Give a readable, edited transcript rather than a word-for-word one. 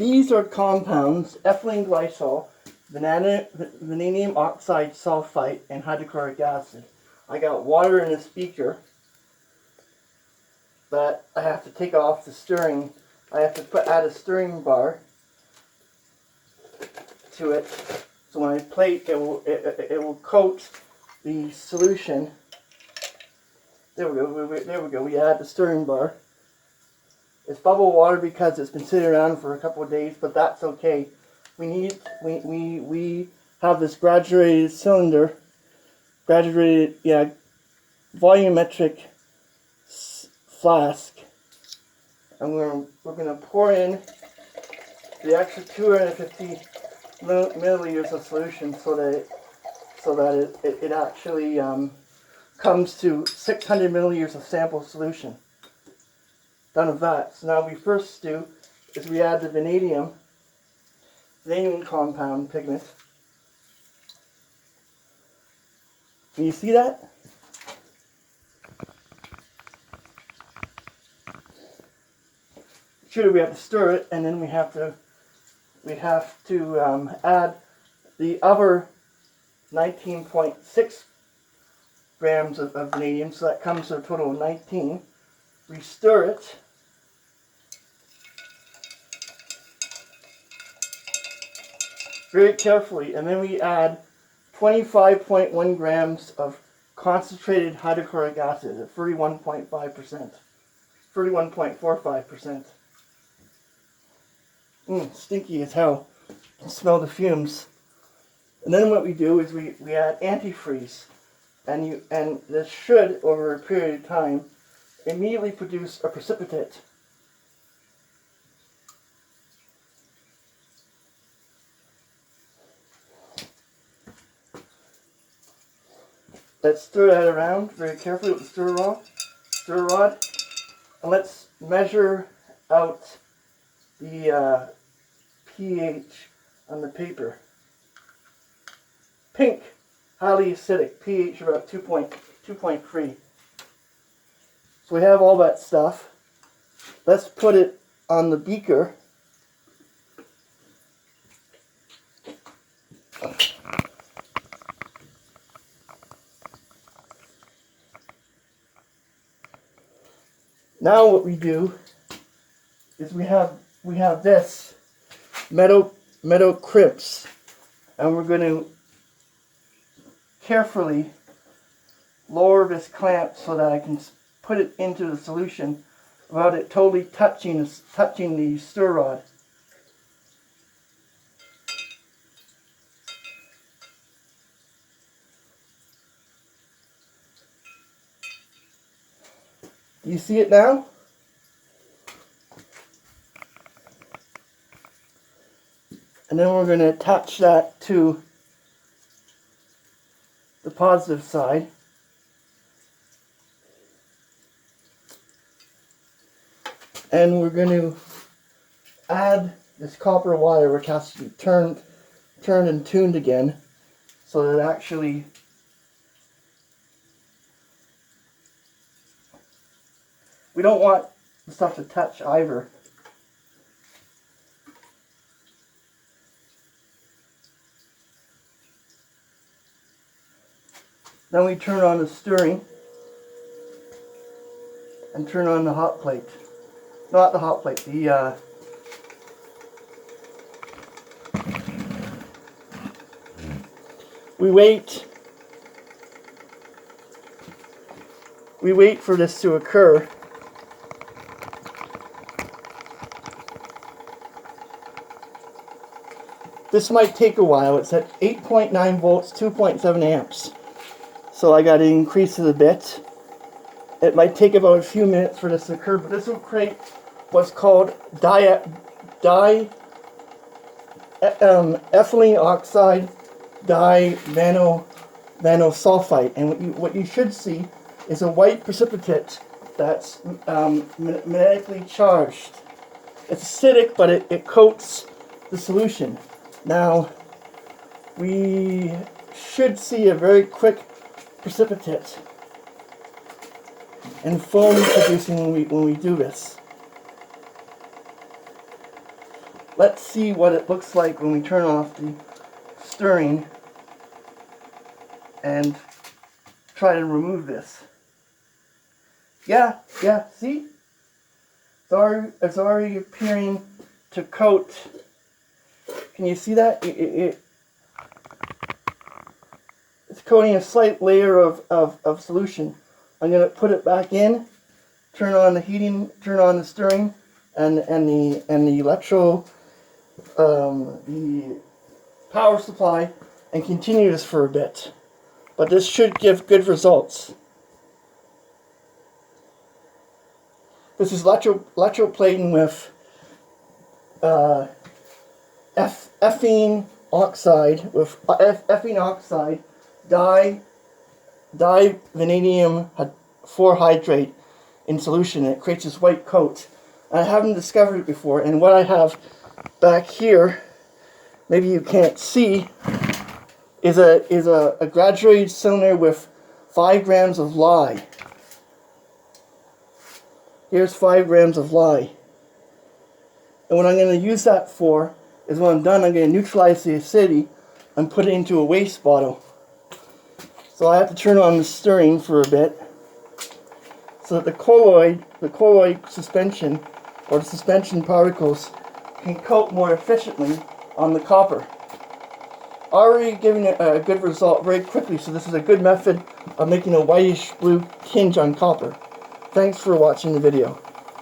These are compounds: ethylene glycol, vanadium oxide sulfate, and hydrochloric acid. I got water in a speaker that I have to take off the stirring. I have to add a stirring bar to it, so when I plate, it will coat the solution. There we go. There we go. We add the stirring bar. It's bubble water because it's been sitting around for a couple of days, but that's okay. We have this graduated cylinder, volumetric flask, and we're gonna pour in the extra 250 milliliters of solution so that it actually comes to 600 milliliters of sample solution. Done with that. So now we first do is we add the vanadium compound pigment. Can you see that? Sure, we have to stir it, and then we have to add the other 19.6 grams of vanadium, so that comes to a total of 19. We stir it. Very carefully, and then we add 25.1 grams of concentrated hydrochloric acid at 31.5%, 31.45%. Stinky as hell. You can smell the fumes. And then what we do is we add antifreeze, and this should, over a period of time, immediately produce a precipitate. Let's stir that around very carefully with the stir rod, and let's measure out the pH on the paper. Pink, highly acidic, pH about 2.3. So we have all that stuff. Let's put it on the beaker. Now what we do is we have this metal crimps, and we're going to carefully lower this clamp so that I can put it into the solution without it totally touching the stir rod. Do you see it now? And then we're going to attach that to the positive side. And we're going to add this copper wire, which has to be turned and tuned again, so that actually we don't want the stuff to touch either. Then we turn on the stirring and turn on the hot plate. Not the hot plate, the we wait for this to occur. This might take a while. It's at 8.9 volts, 2.7 amps. So I got to increase it a bit. It might take about a few minutes for this to occur, but this will create what's called ethylene Oxide-Divanadyl Sulfate. And what you should see is a white precipitate that's magnetically charged. It's acidic, but it coats the solution. Now, we should see a very quick precipitate and foam producing when we do this. let's see what it looks like when we turn off the stirring and try to remove this. Yeah, see? It's already appearing to coat. Can you see that? It's coating a slight layer of solution. I'm going to put it back in, turn on the heating, turn on the stirring, and the the power supply, and continue this for a bit. But this should give good results. This is electroplating with ethylene oxide, divanadium 4-hydrate in solution, and it creates this white coat. I haven't discovered it before, and what I have back here, maybe you can't see, is a graduated cylinder with 5 grams of lye. Here's 5 grams of lye. And what I'm going to use that for is when I'm done, I'm going to neutralize the acidity and put it into a waste bottle. So I have to turn on the stirring for a bit so that the colloid suspension, or the suspension particles, can coat more efficiently on the copper. Already giving it a good result very quickly, so this is a good method of making a whitish blue tinge on copper. Thanks for watching the video.